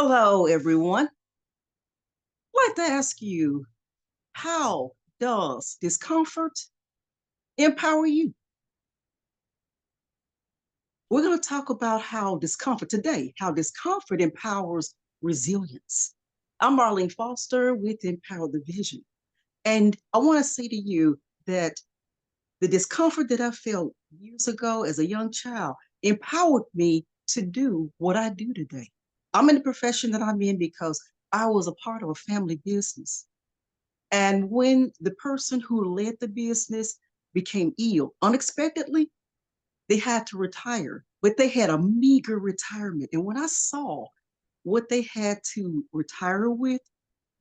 Hello, everyone. I'd like to ask you, how does discomfort empower you? We're going to talk about how discomfort empowers resilience. I'm Marlene Foster with Empower the Vision. And I want to say to you that the discomfort that I felt years ago as a young child empowered me to do what I do today. I'm in the profession that I'm in because I was a part of a family business. And when the person who led the business became ill unexpectedly, they had to retire, but they had a meager retirement. And when I saw what they had to retire with,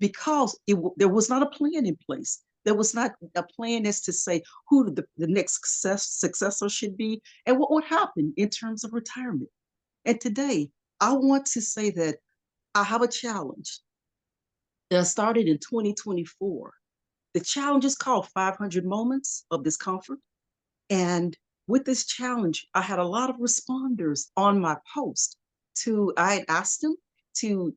because there was not a plan in place, there was not a plan as to say who the next successor should be and what would happen in terms of retirement. And today, I want to say that I have a challenge that started in 2024. The challenge is called 500 Moments of Discomfort. And with this challenge, I had a lot of responders on my post I had asked them to,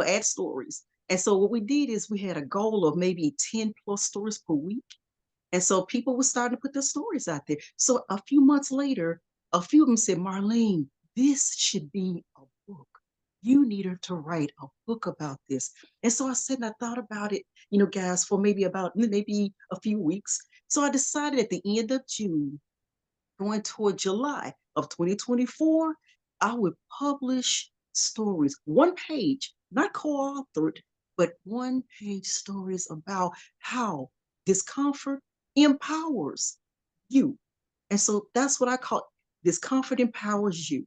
add stories. And so what we did is we had a goal of maybe 10 plus stories per week. And so people were starting to put their stories out there. So a few months later, a few of them said, Marlene, this should be a book. You need her to write a book about this. And so I said, and I thought about it, guys, for maybe a few weeks. So I decided at the end of June, going toward July of 2024, I would publish stories, one page, not co-authored, but one page stories about how discomfort empowers you. And so that's what I call discomfort empowers you.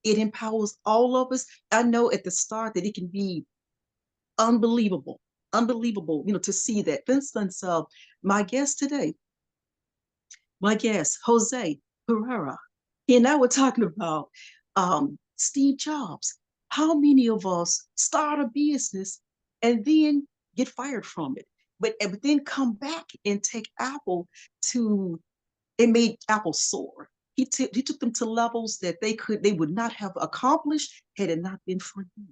It empowers all of us. I know at the start that it can be unbelievable, unbelievable, to see that. For instance, my guest today, my guest, Jose Pereira, he and I were talking about Steve Jobs. How many of us start a business and then get fired from it, but then come back and take Apple to it made Apple soar. He took them to levels that they would not have accomplished had it not been for him.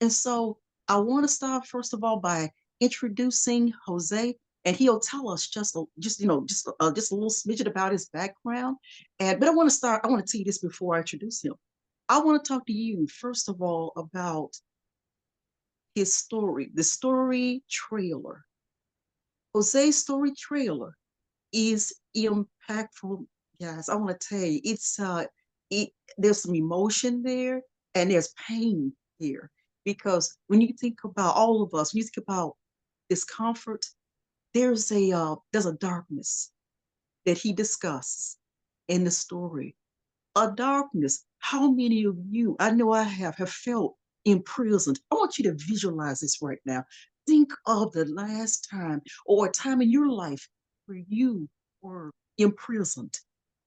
And so I want to start first of all by introducing Jose, and he'll tell us just a little smidget about his background. But I want to start. I want to tell you this before I introduce him. I want to talk to you first of all about his story, the story trailer. Jose's story trailer is impactful, guys. I want to tell you, it there's some emotion there and there's pain here because when you think about all of us, when you think about discomfort, there's a darkness that he discusses in the story. A darkness. How many of you, I know I have felt imprisoned. I want you to visualize this right now. Think of the last time or a time in your life where you were imprisoned.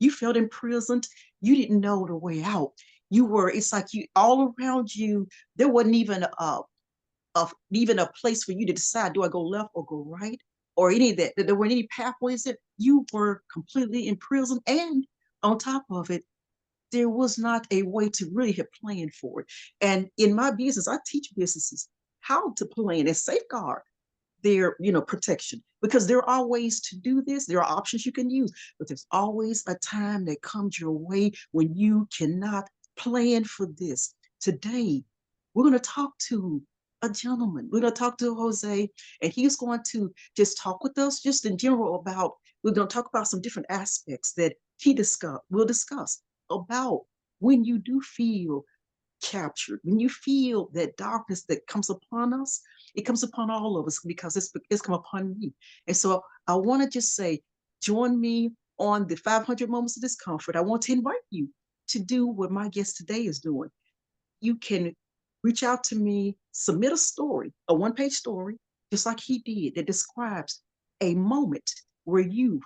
You felt imprisoned. You didn't know the way out. It's like you all around you, there wasn't even a place for you to decide, do I go left or go right? Or any of that. There weren't any pathways that you were completely imprisoned. And on top of it, there was not a way to really have planned for it. And in my business, I teach businesses how to plan and safeguard their protection because there are ways to do this. There are options you can use, but there's always a time that comes your way when you cannot plan for this. Today we're going to talk to a gentleman. We're going to talk to Jose, and he's going to just talk with us just in general about, we're going to talk about some different aspects that we'll discuss about when you do feel captured, when you feel that darkness that comes upon us, it comes upon all of us because it's come upon me. And so I want to just say, join me on the 500 Moments of Discomfort. I want to invite you to do what my guest today is doing. You can reach out to me, submit a story, a one-page story, just like he did, that describes a moment where you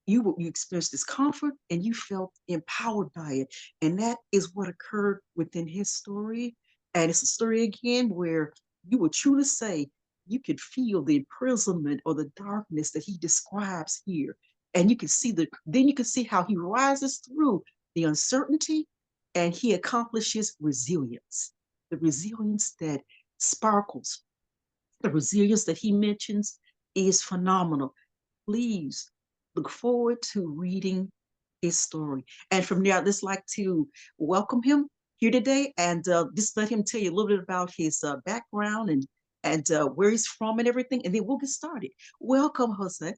experienced discomfort and you felt empowered by it. And that is what occurred within his story. And it's a story again where you would truly say you could feel the imprisonment or the darkness that he describes here. And then you can see how he rises through the uncertainty and he accomplishes resilience. the resilience that sparkles, the resilience that he mentions is phenomenal. Please look forward to reading his story. And from there, I'd just like to welcome him here today and just let him tell you a little bit about his background and where he's from and everything. And then we'll get started. Welcome, Jose.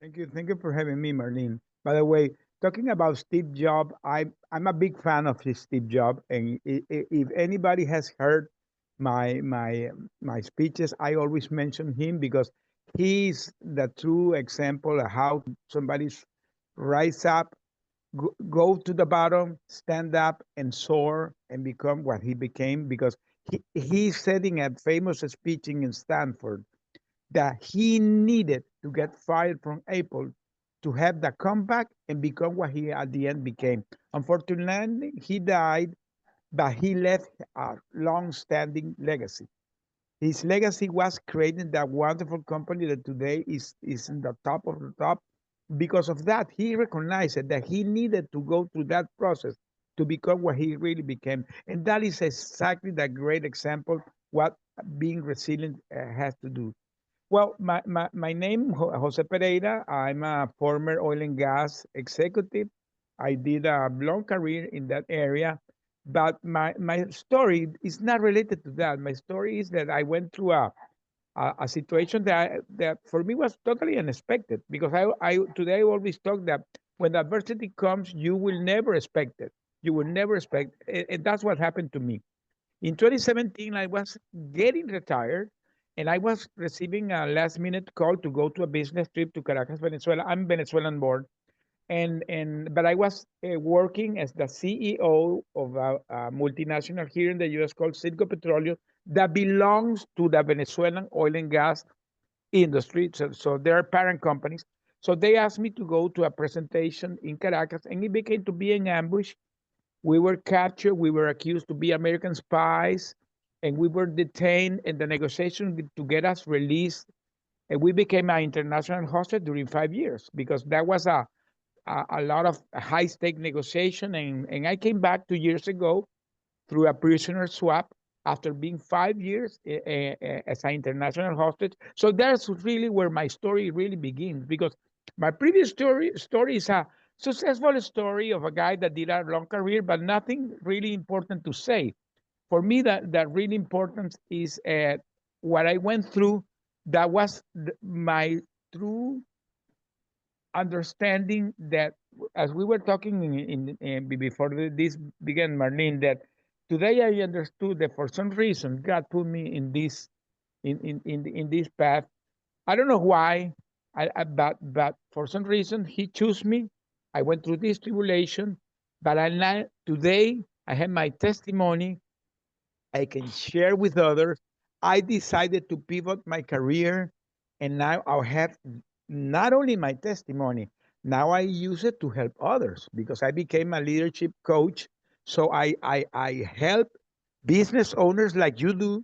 Thank you. Thank you for having me, Marlene. By the way, talking about Steve Jobs, I'm a big fan of this Steve Jobs, and if anybody has heard my speeches, I always mention him because he's the true example of how somebody's rise up, go to the bottom, stand up, and soar and become what he became. Because he's setting a famous speech in Stanford that he needed to get fired from Apple to have the comeback and become what he at the end became. Unfortunately, he died, but he left a long-standing legacy. His legacy was creating that wonderful company that today is in the top of the top. Because of that, he recognized that he needed to go through that process to become what he really became. And that is exactly the great example what being resilient has to do. Well, my name Jose Pereira. I'm a former oil and gas executive. I did a long career in that area, but my story is not related to that. My story is that I went through a situation that for me was totally unexpected because I today I always talk that when adversity comes, you will never expect it. You will never expect, and that's what happened to me. In 2017, I was getting retired and I was receiving a last minute call to go to a business trip to Caracas, Venezuela. I'm Venezuelan born. And but I was working as the CEO of a multinational here in the US called Citgo Petroleum that belongs to the Venezuelan oil and gas industry. So they are parent companies. So they asked me to go to a presentation in Caracas, and it became to be an ambush. We were captured. We were accused to be American spies, and we were detained. And the negotiation to get us released, and we became an international hostage during 5 years because that was a lot of high stake negotiation. And I came back 2 years ago through a prisoner swap after being 5 years as an international hostage. So that's really where my story really begins because my previous story is a successful story of a guy that did a long career, but nothing really important to say. For me, that really important is what I went through. That was my true understanding that as we were talking before this began, Marlene, that today I understood that for some reason God put me in in this path. I don't know why, but for some reason He chose me. I went through this tribulation, but today I have my testimony I can share with others. I decided to pivot my career, and now I'll have not only my testimony, now I use it to help others because I became a leadership coach. So I help business owners like you do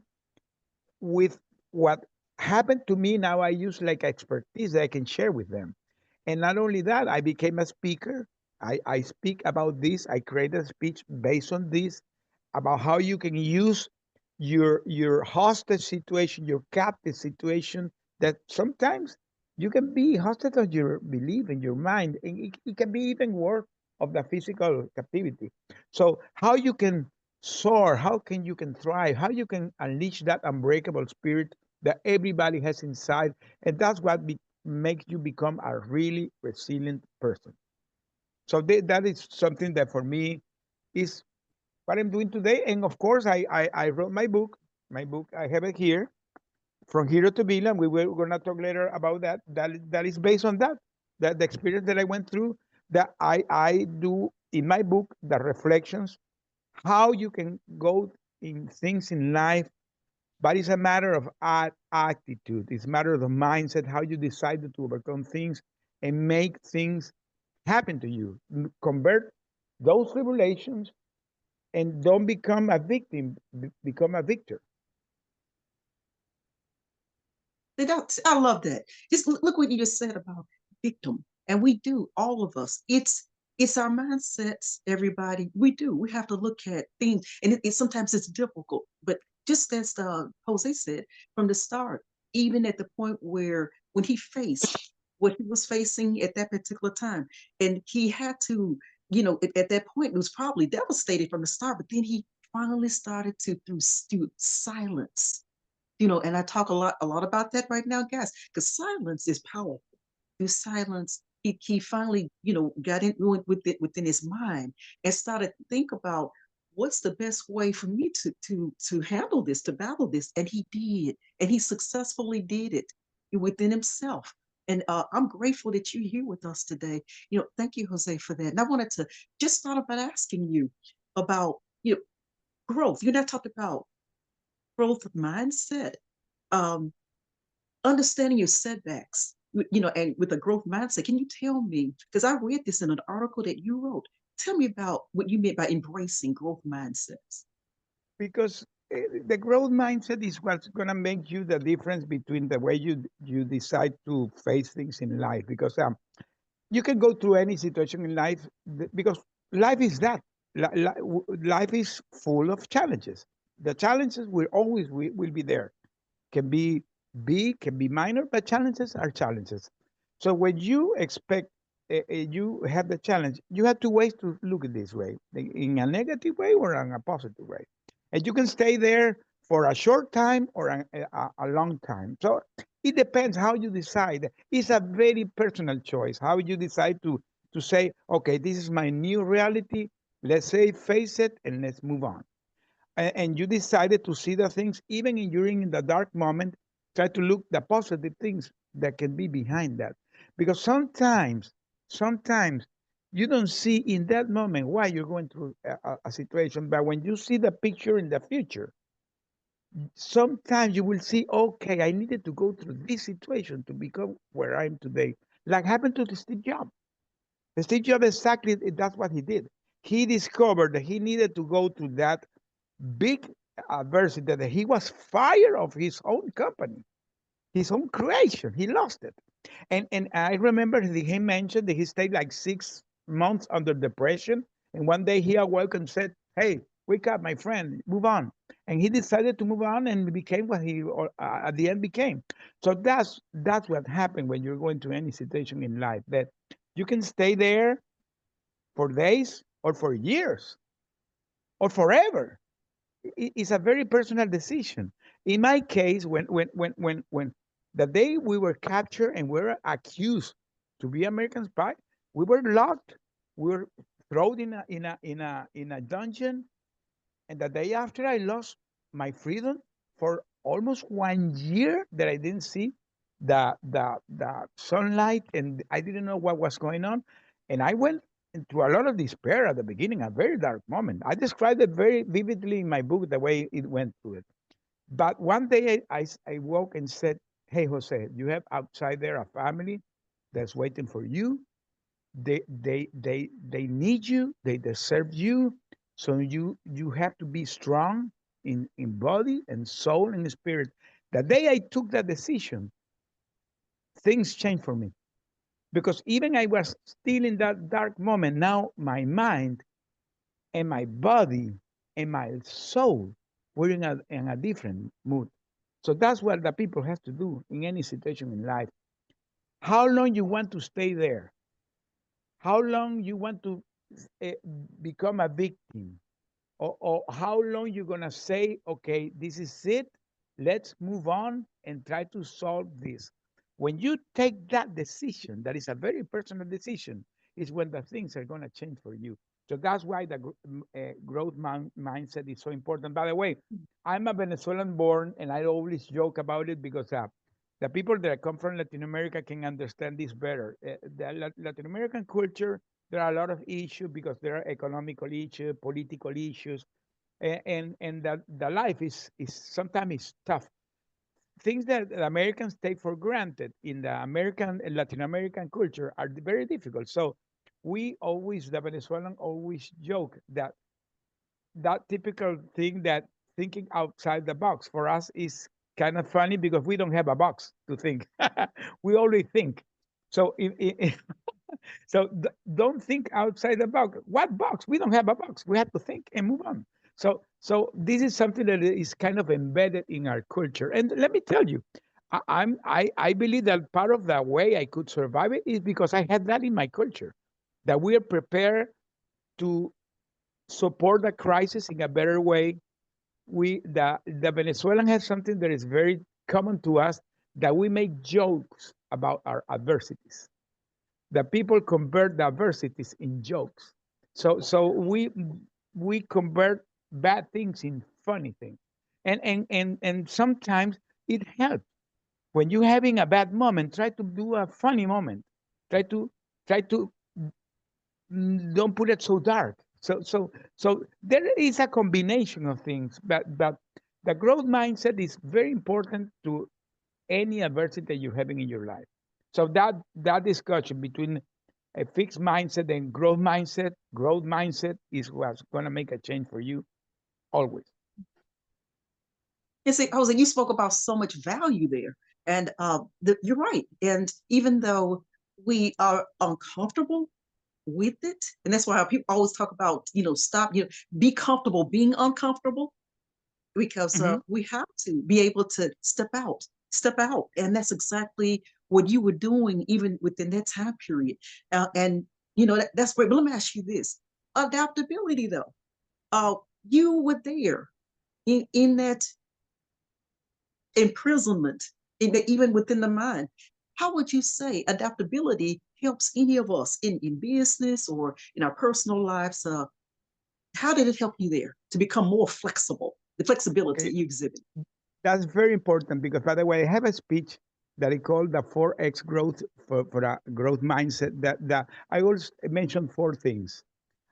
with what happened to me. Now I use like expertise that I can share with them. And not only that, I became a speaker. I speak about this. I created a speech based on this about how you can use your hostage situation, your captive situation, that sometimes you can be hostage of your belief in your mind, and it can be even worse of the physical captivity. So how you can soar, how can you can thrive, how you can unleash that unbreakable spirit that everybody has inside, and that's what makes you become a really resilient person. So that is something that for me is what I'm doing today. And of course, I wrote my book. My book, I have it here, From Hero to Villain. We're going to talk later about that. That is based on that the experience that I went through, that I do in my book, the reflections, how you can go in things in life, but it's a matter of attitude. It's a matter of the mindset, how you decided to overcome things and make things happen to you. Convert those tribulations and don't become a victim, become a victor. I love that. Just look what you just said about victim. And we do, all of us. It's It's our mindsets, everybody. We do. We have to look at things, and sometimes it's difficult. But just as Jose said from the start, even at the point where when he faced what he was facing at that particular time, and he had to, at that point, it was probably devastated from the start. But then he finally started to through silence, and I talk a lot about that right now, guys, because silence is powerful. Through silence, he finally, got in with it within his mind and started to think about what's the best way for me to handle this, to battle this. And he did, and he successfully did it within himself. And I'm grateful that you're here with us today. Thank you, Jose, for that. And I wanted to just start about asking you about, growth. You know, talked about growth of mindset, um, understanding your setbacks, and with a growth mindset. Can you tell me, because I read this in an article that you wrote, tell me about what you meant by embracing growth mindsets. Because the growth mindset is what's going to make you the difference between the way you decide to face things in life. Because you can go through any situation in life because life is that. Life is full of challenges. The challenges will be there. Can be big, can be minor, but challenges are challenges. So when you expect you have the challenge, you have two ways to look at this way, in a negative way or in a positive way. And you can stay there for a short time or a long time. So it depends how you decide. It's a very personal choice how you decide to say, okay, this is my new reality. Let's say face it and let's move on. And you decided to see the things even during the dark moment, try to look the positive things that can be behind that, because sometimes you don't see in that moment why you're going through a situation, but when you see the picture in the future, sometimes you will see, okay, I needed to go through this situation to become where I am today, like happened to the Steve Jobs. The Steve Jobs, exactly, that's what he did. He discovered that he needed to go through that big adversity, that he was fired of his own company, his own creation. He lost it. And I remember he mentioned that he stayed like 6 months under depression. And one day he awoke and said, hey, wake up, my friend, move on. And he decided to move on and became what he at the end became. So that's what happened when you're going to any situation in life, that you can stay there for days or for years or forever. It's a very personal decision. In my case, when the day we were captured and we were accused to be American spy, we were locked. We were thrown in a dungeon, and the day after, I lost my freedom for almost 1 year that I didn't see the sunlight, and I didn't know what was going on. And I went into a lot of despair at the beginning, a very dark moment. I described it very vividly in my book, the way it went through it. But one day I woke and said, hey, Jose, you have outside there a family that's waiting for you. They need you, they deserve you. So you have to be strong in body and soul and spirit. The day I took that decision, things changed for me, because even I was still in that dark moment, now my mind and my body and my soul were in a different mood. So that's what the people have to do in any situation in life. How long you want to stay there? How long you want to uh, become a victim? Or how long you're gonna say, okay, this is it, let's move on and try to solve this. When you take that decision, that is a very personal decision, is when the things are gonna change for you. So that's why the growth mindset is so important. By the way, I'm a Venezuelan born, and I always joke about it because the people that come from Latin America can understand this better. The Latin American culture, there are a lot of issues because there are economical issues, political issues, and the life is sometimes is tough. Things that the Americans take for granted in the American and Latin American culture are very difficult. So we always, the Venezuelan always joke that that typical thing, that thinking outside the box for us is kind of funny because we don't have a box to think. We only think. So So don't think outside the box. What box? We don't have a box. We have to think and move on. So this is something that is kind of embedded in our culture. And let me tell you, I believe that part of the way I could survive it is because I had that in my culture, that we are prepared to support the crisis in a better way. The Venezuelan has something that is very common to us, that we make jokes about our adversities. The people convert the adversities in jokes. So we convert bad things in funny things. And sometimes it helps. When you're having a bad moment, try to do a funny moment. Try to don't put it so dark. So there is a combination of things, but the growth mindset is very important to any adversity that you're having in your life. So that discussion between a fixed mindset and growth mindset is what's going to make a change for you always. And see, Jose, you spoke about so much value there. And you're right. And even though we are uncomfortable with it, and that's why people always talk about, stop, be comfortable being uncomfortable, because Hmm. we have to be able to step out. And that's exactly what you were doing, even within that time period. And, that's great. But let me ask you this, adaptability, though. Uh, you were there in that imprisonment, even within the mind. How would you say adaptability helps any of us in business or in our personal lives? How did it help you there to become more flexible? The flexibility Okay, you exhibit. that's very important because, by the way, I have a speech that I call the 4X growth for a growth mindset. That I always mention four things.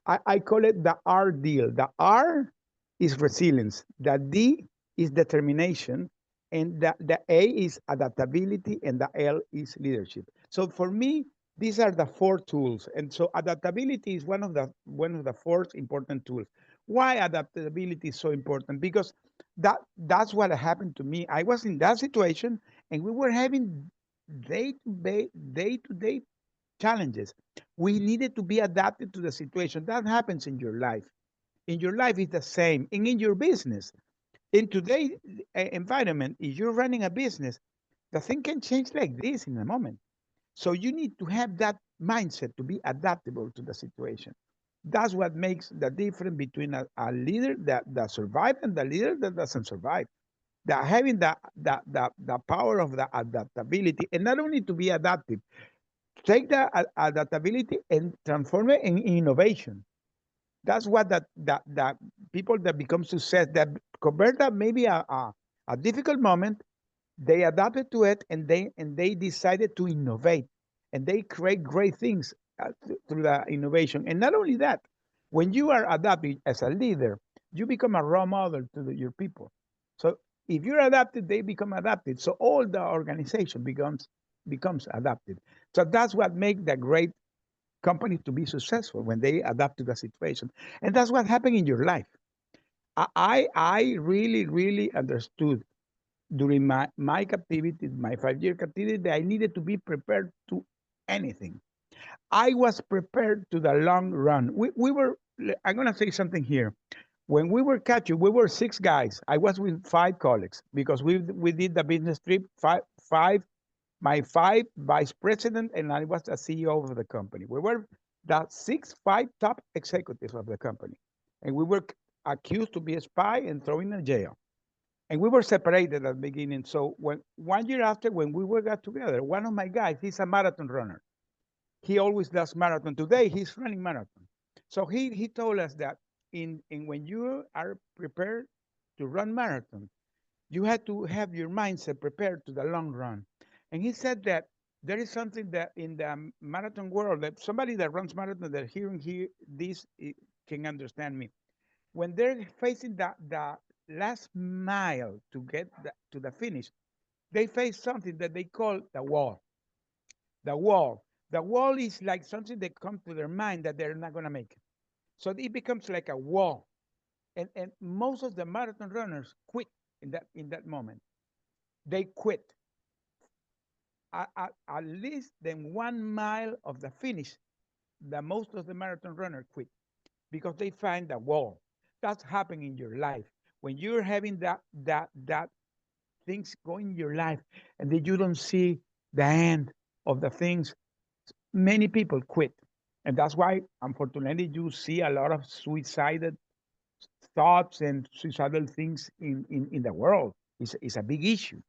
I call it the R deal. The R is resilience, the D is determination, and the A is adaptability, and the L is leadership. So for me, these are the four tools. And so adaptability is one of the four important tools. Why adaptability is so important? Because that's what happened to me. I was in that situation, and we were having day to day challenges. We needed to be adapted to the situation. That happens in your life. In your life, it's the same. And in your business, in today's environment, if you're running a business, the thing can change like this in a moment. So you need to have that mindset to be adaptable to the situation. That's what makes the difference between a leader that survives and the leader that doesn't survive. That having the power of the adaptability, and not only to be adaptive, take the adaptability and transform it in innovation. That's what that people that become success, that convert that maybe a difficult moment, they adapted to it, and they decided to innovate, and they create great things through the innovation. And not only that, when you are adapting as a leader, you become a role model to your people. So if you're adapted, they become adapted. So all the organization becomes adapted. So that's what makes the great company to be successful, when they adapt to the situation. And that's what happened in your life. I really, really understood during my captivity, my 5 year captivity, that I needed to be prepared to anything. I was prepared to the long run. We were, I'm going to say something here. When we were captured, we were six guys. I was with five colleagues because we did the business trip. My five vice president, and I was the CEO of the company. We were the five top executives of the company, and we were accused to be a spy and thrown in jail. And we were separated at the beginning. So when 1 year after, when we were got together, one of my guys, he's a marathon runner. He always does marathon. Today he's running marathon. So he told us that in when you are prepared to run marathon, you had to have your mindset prepared to the long run. And he said that there is something that in the marathon world, that somebody that runs marathon that hearing here this can understand me. When they're facing the last mile to get to the finish, they face something that they call the wall. The wall. The wall is like something that comes to their mind that they're not going to make it. So it becomes like a wall. And most of the marathon runners quit in that moment. They quit. at least than 1 mile of the finish, the most of the marathon runner quit because they find the wall. That's happening in your life when you're having that things going in your life, and then you don't see the end of the things. Many people quit, and that's why, unfortunately, you see a lot of suicidal thoughts and suicidal things in the world. It's a big issue.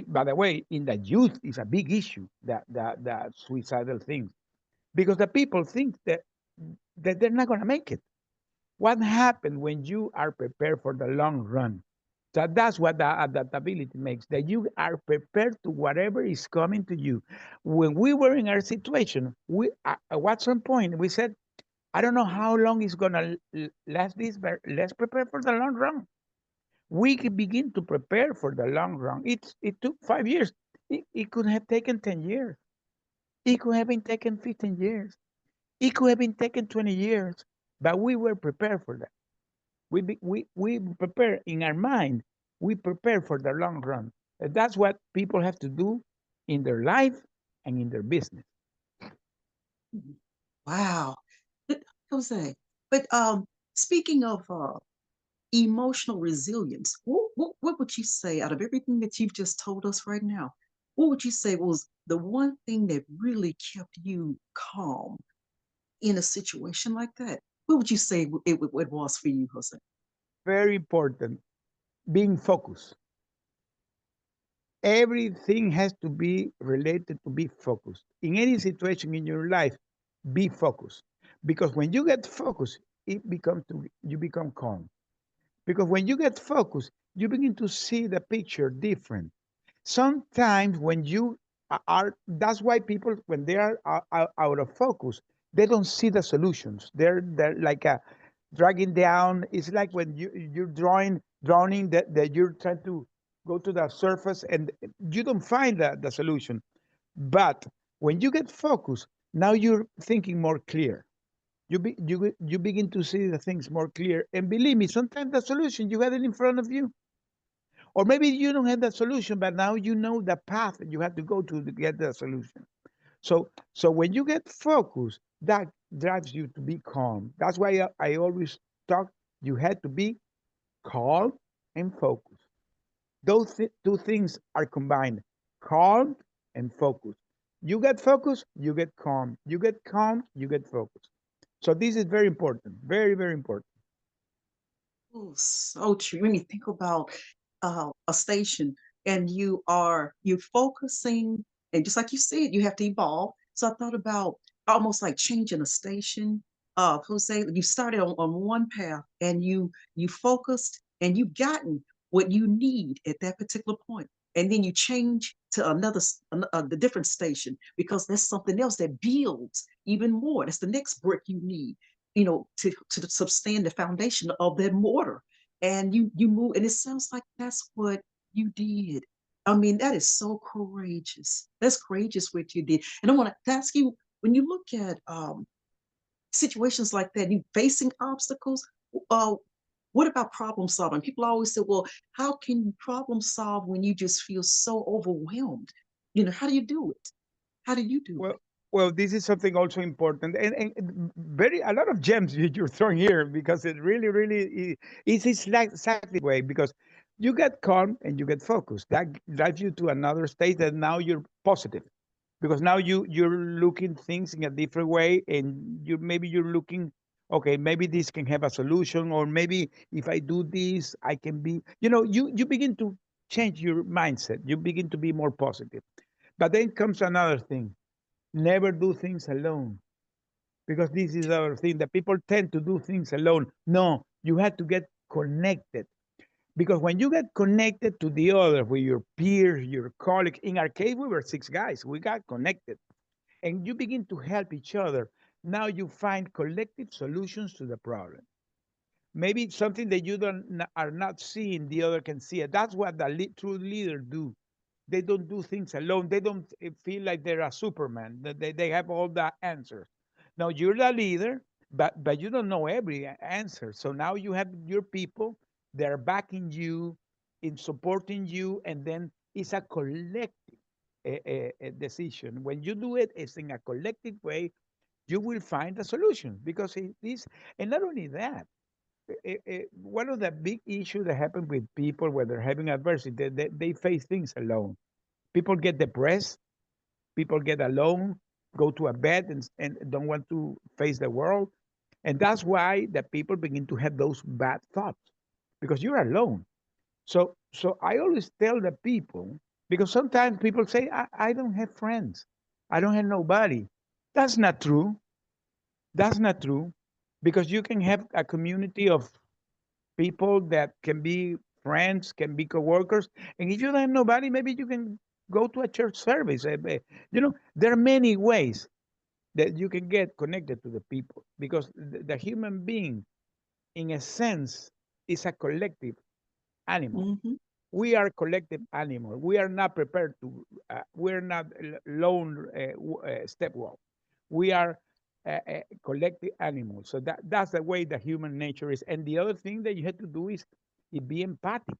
By the way, in the youth, is a big issue that suicidal things because the people think that they're not going to make it. What happens when you are prepared for the long run? So that's what the adaptability makes, that you are prepared to whatever is coming to you. When we were in our situation, we at some point we said, I don't know how long it's going to last this, but let's prepare for the long run. We can begin to prepare for the long run. It took 5 years. It could have taken 10 years. It could have been taken 15 years. It could have been taken 20 years, but we were prepared for that. We prepare in our mind. We prepare for the long run. And that's what people have to do in their life and in their business. Mhm. Wow. Jose, but speaking of emotional resilience, what would you say out of everything that you've just told us right now? What would you say was the one thing that really kept you calm in a situation like that? What would you say it was for you, Jose? Very important. Being focused. Everything has to be related to be focused. In any situation in your life, be focused. Because when you get focused, you become calm. Because when you get focused, you begin to see the picture different. Sometimes when you are, that's why people, when they are out of focus, they don't see the solutions. They're like a dragging down. It's like when you're drowning, that you're trying to go to the surface and you don't find the solution. But when you get focused, now you're thinking more clear. You begin to see the things more clear. And believe me, sometimes the solution you have it in front of you, or maybe you don't have the solution, but now you know the path that you have to go to get the solution. So when you get focused, that drives you to be calm. That's why I always talk. You had to be calm and focused. Those two things are combined: calm and focus. You get focused, you get calm. You get calm, you get focused. So this is very important. Very, very important. Oh, so true. When you think about a station and you're focusing, and just like you said, you have to evolve. So I thought about almost like changing a station. Jose, you started on one path and you focused and you've gotten what you need at that particular point, and then you change to the different station because there's something else that builds even more. That's the next brick you need, to sustain the foundation of that mortar. And you move, and it sounds like that's what you did. I mean, that is so courageous. That's courageous what you did. And I want to ask you, when you look at situations like that, you facing obstacles, uh, what about problem solving? People always say, well, how can you problem solve when you just feel so overwhelmed? How do you do it? How do you do it? Well, well, this is something also important, and very a lot of gems you're throwing here because it really, really is like exactly way because you get calm and you get focused. That drives you to another state that now you're positive because now you're looking things in a different way, and you're looking, okay, maybe this can have a solution, or maybe if I do this, I can be, you begin to change your mindset. You begin to be more positive. But then comes another thing: never do things alone, because this is our thing that people tend to do things alone. No, you have to get connected, because when you get connected to the other, with your peers, your colleagues, in our case we were 6 guys, we got connected, and you begin to help each other. Now you find collective solutions to the problem. Maybe it's something that you don't are not seeing, the other can see it. That's what the true leader do. They don't do things alone. They don't feel like they're a superman, that they have all the answers. Now you're the leader, but you don't know every answer. So now you have your people, they're backing you, in supporting you, and then it's a collective. a decision. When you do it, it's in a collective way. You will find a solution because it is, and not only that. One of the big issues that happen with people when they're having adversity, they face things alone. People get depressed. People get alone, go to a bed and don't want to face the world. And that's why the people begin to have those bad thoughts because you're alone. So I always tell the people, because sometimes people say, I don't have friends. I don't have nobody. That's not true. That's not true. Because you can have a community of people that can be friends, can be coworkers. And if you don't have nobody, maybe you can go to a church service. There are many ways that you can get connected to the people because the human being, in a sense, is a collective animal. Hmm. We are collective animal. We are not prepared to. We're not lone step walk. We are collective animals. So that's the way the human nature is. And the other thing that you have to do is be empathic.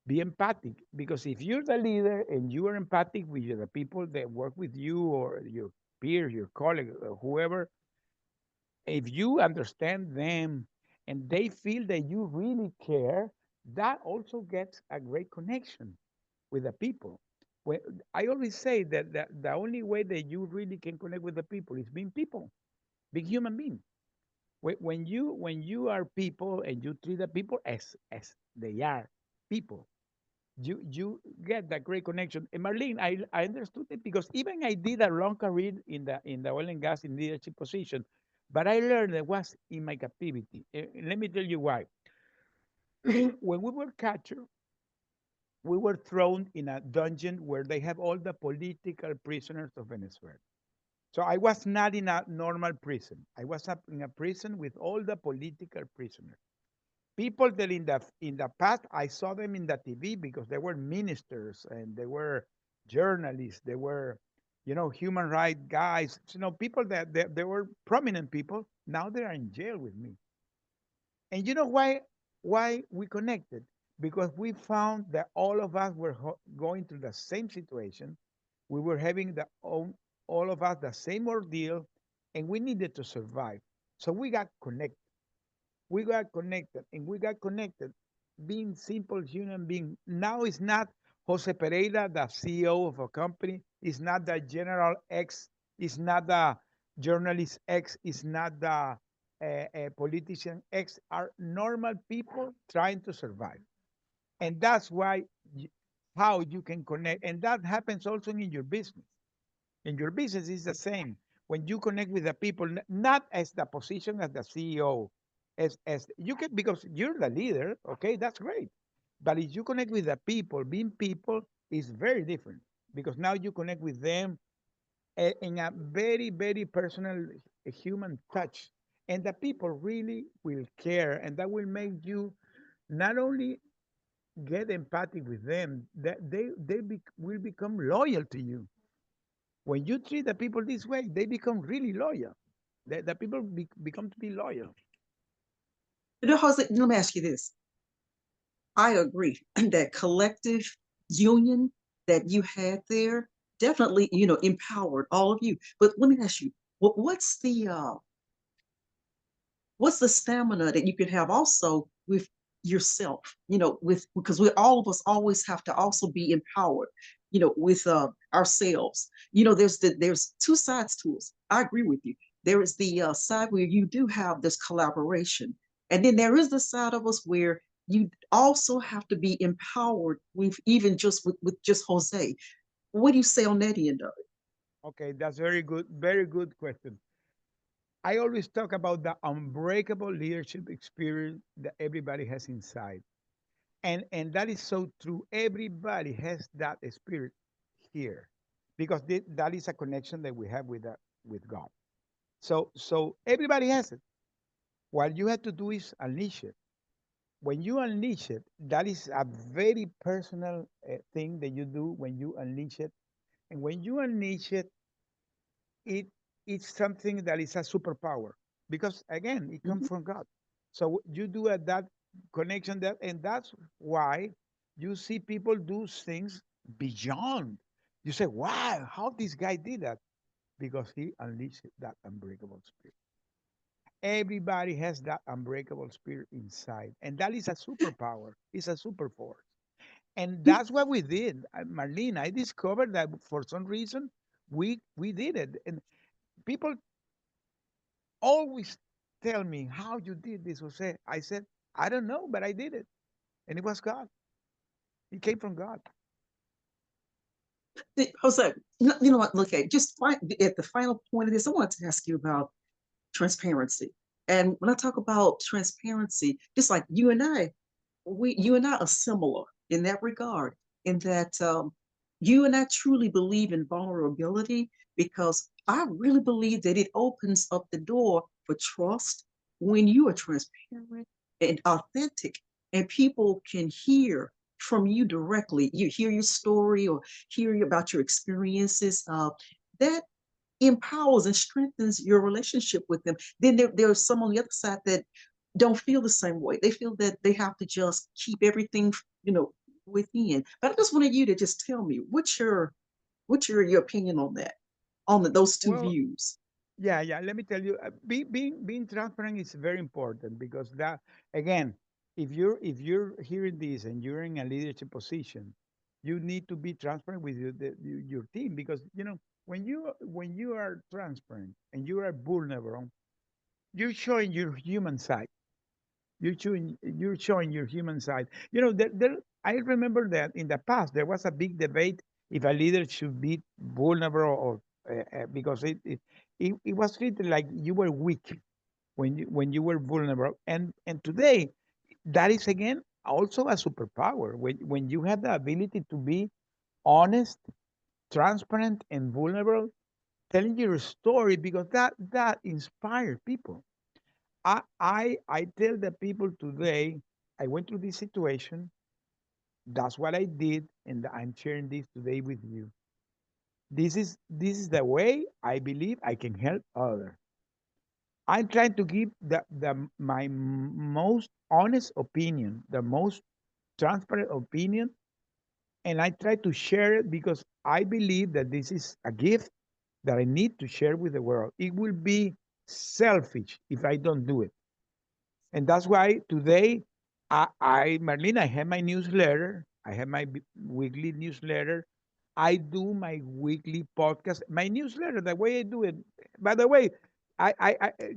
Be empathic because if you're the leader and you are empathic with the people that work with you or your peers, your colleagues, whoever, if you understand them and they feel that you really care, that also gets a great connection with the people. When, I always say that the only way that you really can connect with the people is being people, being human being. When you are people and you treat the people as they are people, you get that great connection. And Marlene, I understood it because even I did a long career in the oil and gas in leadership position, but I learned that was in my captivity. Let me tell you why. When we were captured, we were thrown in a dungeon where they have all the political prisoners of Venezuela. So I was not in a normal prison. I was up in a prison with all the political prisoners. People that in the past I saw them in the TV because they were ministers and they were journalists, they were, human rights guys, people that they were prominent people. Now they are in jail with me. And you know why we connected? Because we found that all of us were going through the same situation. We were having all of us the same ordeal, and we needed to survive. So we got connected. We got connected, and we got connected. Being simple human being. Now it's not Jose Pereira, the CEO of a company. It's not the General X. It's not the journalist X. It's not the politician X. Are normal people trying to survive, and that's why how you can connect, and that happens also in your business. In your business is the same. When you connect with the people, not as the position as the CEO, as you can, because you're the leader, okay, that's great. But if you connect with the people, being people is very different because now you connect with them in a very, very personal human touch. And the people really will care, and that will make you not only get empathic with them, that will become loyal to you. When you treat the people this way, they become really loyal. The people become to be loyal. Jose, let me ask you this. I agree that collective union that you had there definitely, empowered all of you. But let me ask you, what's the stamina that you could have also with yourself, with because we all of us always have to also be empowered, with ourselves. There's two sides to us. I agree with you. There is the side where you do have this collaboration, and then there is the side of us where you also have to be empowered with even just with just Jose. What do you say on that end of it? Okay, that's very good question. I always talk about the unbreakable leadership experience that everybody has inside. And that is so true. Everybody has that spirit here because that is a connection that we have with God. So everybody has it. What you have to do is unleash it. When you unleash it, that is a very personal thing that you do when you unleash it. And when you unleash it, it it's something that is a superpower because again, it comes Mhm. from God. So you do that connection and that's why you see people do things beyond. You say, wow, how this guy did that? Because he unleashed that unbreakable spirit. Everybody has that unbreakable spirit inside, and that is a superpower. It's a super force, and that's what we did. Marlene, I discovered that for some reason we did it, and people always tell me how you did this, Jose. I said, I don't know, but I did it, and it was God. It came from God. Jose, you know what? Look at just at the final point of this. I wanted to ask you about transparency. And when I talk about transparency, just like you and I are similar in that regard, in that you and I truly believe in vulnerability because I really believe that it opens up the door for trust when you are transparent and authentic, and people can hear from you directly. You hear your story or hear about your experiences. That empowers and strengthens your relationship with them. Then there's some on the other side that don't feel the same way. They feel that they have to just keep everything, you know, within. But I just wanted you to just tell me your opinion on that, on those two Well, views. yeah, yeah. Let me tell you, being transparent is very important because that again, if you're hearing this and you're in a leadership position, you need to be transparent with your team because when you are transparent and you are vulnerable, you're showing your human side. You're showing your human side. I remember that in the past there was a big debate if a leader should be vulnerable or because it was treated like you were weak when you were vulnerable. And today that is again also a superpower when you have the ability to be honest, transparent, and vulnerable, telling your story because that inspires people. I tell the people today, I went through this situation. That's what I did, and I'm sharing this today with you. This is the way I believe I can help others. I'm trying to give my most honest opinion, the most transparent opinion, and I try to share it because I believe that this is a gift that I need to share with the world. It will be selfish if I don't do it. And that's why today, Marlene, I have my newsletter. I have my weekly newsletter. I do my weekly podcast. My newsletter, the way I do it. By the way,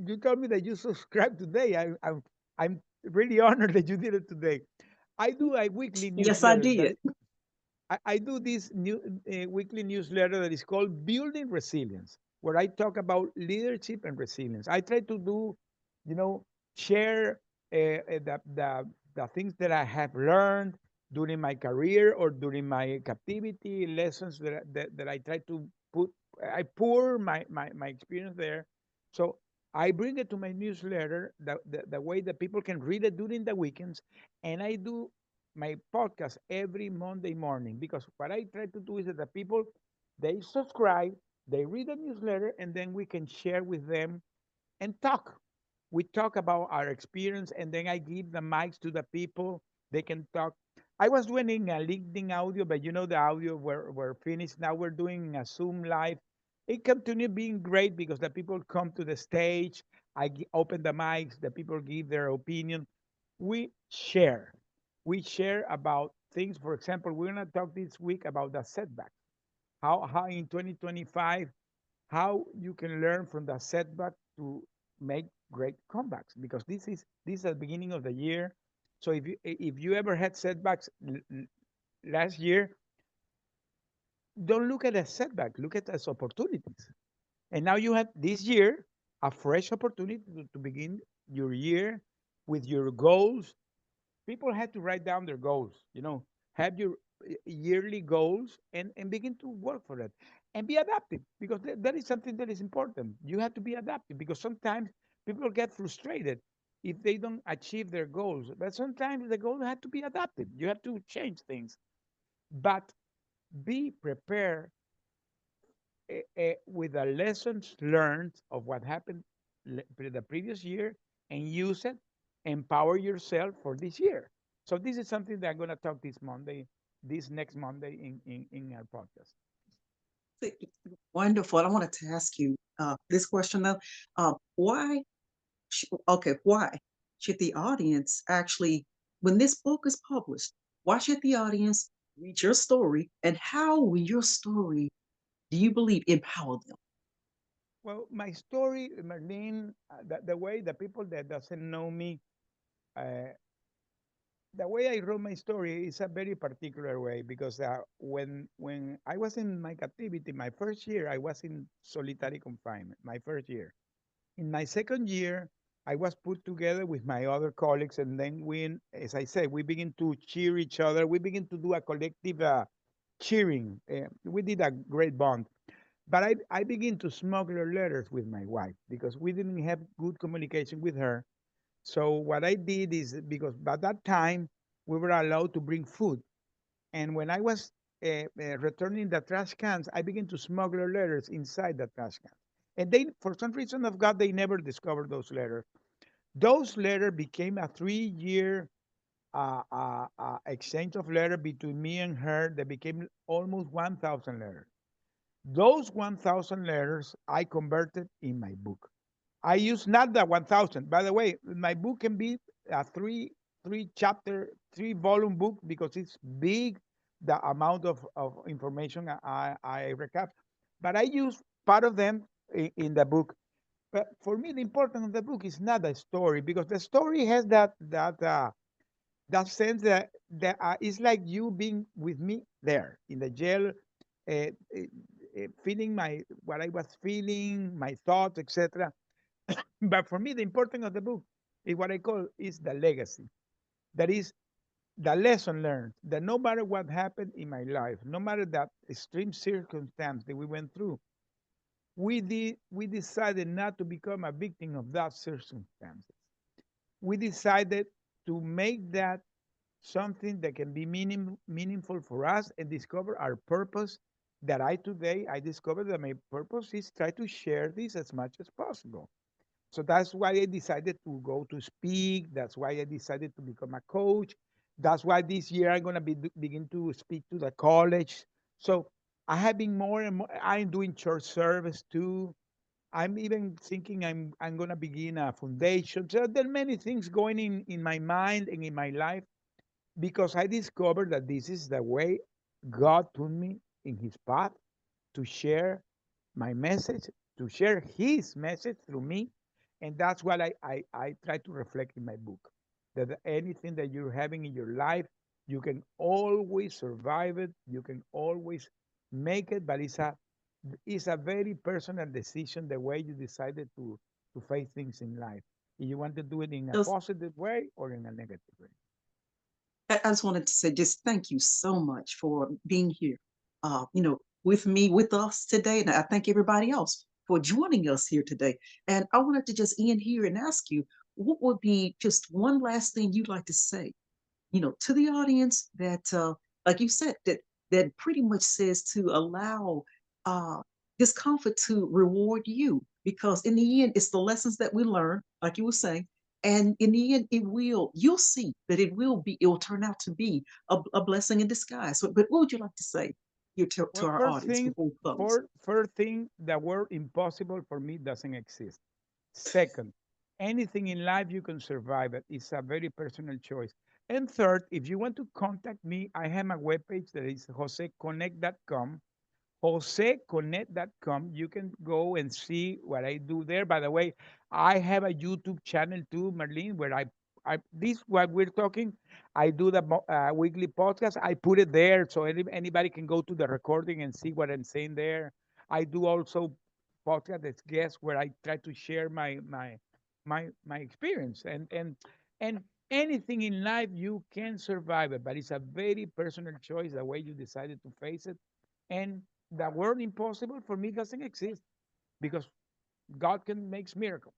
you told me that you subscribe today. I'm really honored that you did it today. I do a weekly Yes, I newsletter that did. I do this new weekly newsletter that is called Building Resilience, where I talk about leadership and resilience. I try to do, you know, share the things that I have learned during my career or during my captivity, lessons that I try to put, I pour my experience there. So I bring it to my newsletter the way that people can read it during the weekends. And I do my podcast every Monday morning because what I try to do is that the people they subscribe, they read the newsletter, and then we can share with them and talk. We talk about our experience, and then I give the mics to the people. They can talk. I was doing a LinkedIn audio, but the audio were finished. Now we're doing a Zoom live. It continued being great because the people come to the stage. Open the mics. The people give their opinion. We share. We share about things. For example, we're going to talk this week about the setback. How in 2025 how you can learn from the setback to make great comebacks because this is the beginning of the year. So if you ever had setbacks last year, don't look at a setback, look at it as opportunities. And now you have this year a fresh opportunity to begin your year with your goals. People had to write down their goals, have your yearly goals and begin to work for it and be adaptive because that is something that is important. You have to be adaptive because sometimes people get frustrated if they don't achieve their goals, but sometimes the goal have to be adapted. You have to change things, but be prepared with the lessons learned of what happened the previous year and use it, empower yourself for this year. So this is something that I'm going to talk this next Monday in our podcast. See, wonderful. I wanted to ask you this question though. Why why should the audience actually, when this book is published, why should the audience read your story, and how will your story, do you believe, empower them? Well, my story, Marlene, the way the people that doesn't know me, uh, the way I wrote my story is a very particular way because when I was in my captivity, my first year, I was in solitary confinement. My first year. In my second year, I was put together with my other colleagues, and then we, as I said, we begin to cheer each other. We begin to do a collective cheering. We did a great bond. But I begin to smuggle letters with my wife because we didn't have good communication with her. So what I did is because by that time we were allowed to bring food, and when I was returning the trash cans, I began to smuggle letters inside the trash cans. And they, for some reason of God, they never discovered those letters. Those letters became a 3 year exchange of letters between me and her. That became almost 1,000 letters. Those 1,000 letters I converted in my book. I use not the 1,000. By the way, my book can be a three chapter, 3 volume book because it's big, the amount of information I recap. But I use part of them in the book. But for me, the importance of the book is not the story because the story has that sense that it's like you being with me there in the jail, uh, uh, feeling my what I was feeling, my thoughts, etc. But for me, the importance of the book is what I call is the legacy. That is the lesson learned. That no matter what happened in my life, no matter that extreme circumstance that we went through, we decided not to become a victim of that circumstances. We decided to make that something that can be meaningful for us and discover our purpose. That I today I discovered that my purpose is try to share this as much as possible. So that's why I decided to go to speak. That's why I decided to become a coach. That's why this year I'm gonna begin to speak to the college. So I have been more and more. I'm doing church service too. I'm even thinking I'm gonna begin a foundation. So there are many things going in my mind and in my life because I discovered that this is the way God put me in His path to share my message, to share His message through me. And that's what I try to reflect in my book. That anything that you're having in your life, you can always survive it, you can always make it, but it's a very personal decision the way you decided to face things in life. If you want to do it in a Just, positive way or in a negative way. I just wanted to say just thank you so much for being here, with me, with us today. And I thank everybody else for joining us here today. And I wanted to just end here and ask you, what would be just one last thing you'd like to say, to the audience that, like you said, that pretty much says to allow uh, discomfort to reward you, because in the end, it's the lessons that we learn, like you were saying, and in the end, you'll see that it will turn out to be a blessing in disguise. So, but what would you like to say here to Well, our audience before we close? first thing, the word impossible for me doesn't exist. Second, anything in life you can survive it. It's a very personal choice. And third, if you want to contact me, I have a webpage that is joseconnect.com. JoseConnect.com. You can go and see what I do there. By the way, I have a YouTube channel too, Marlene, where I this what we're talking. I do the weekly podcast. I put it there so anybody can go to the recording and see what I'm saying there. I do also podcast as guests where I try to share my experience and anything in life you can survive it, but it's a very personal choice the way you decided to face it. And the word impossible for me doesn't exist because God can make miracles.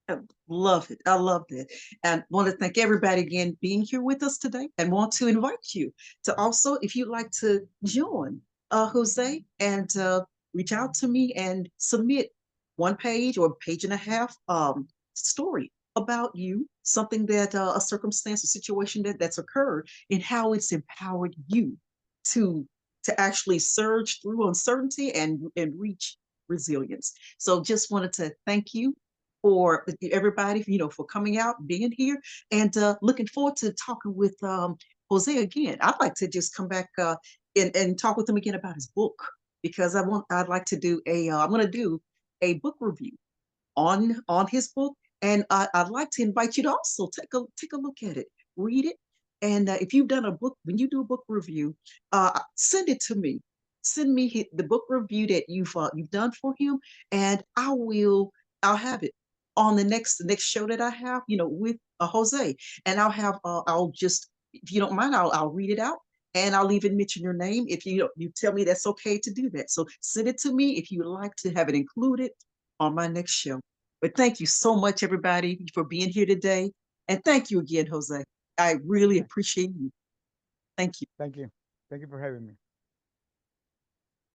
I love it. I love that. And want to thank everybody again being here with us today, and want to invite you to also, if you'd like to join Jose, and reach out to me and submit one page or a page and a half story about you, something that a circumstance, a situation that's occurred, and how it's empowered you. to actually surge through uncertainty and reach resilience. So just wanted to thank you for everybody, for coming out, being here, and looking forward to talking with Jose again. I'd like to just come back and talk with him again about his book because I'd like to do I'm going to do a book review on his book, and I'd like to invite you to also take a look at it, read it, and if you've done a book, when you do a book review, send it to me. Send me the book review that you've done for him, and I'll have it on the next show that I have, with Jose, and I'll just, if you don't mind, I'll read it out. And I'll even mention your name if you tell me that's okay to do that. So send it to me if you would like to have it included on my next show. But thank you so much, everybody, for being here today. And thank you again, Jose. I really appreciate you. Thank you. Thank you. Thank you for having me.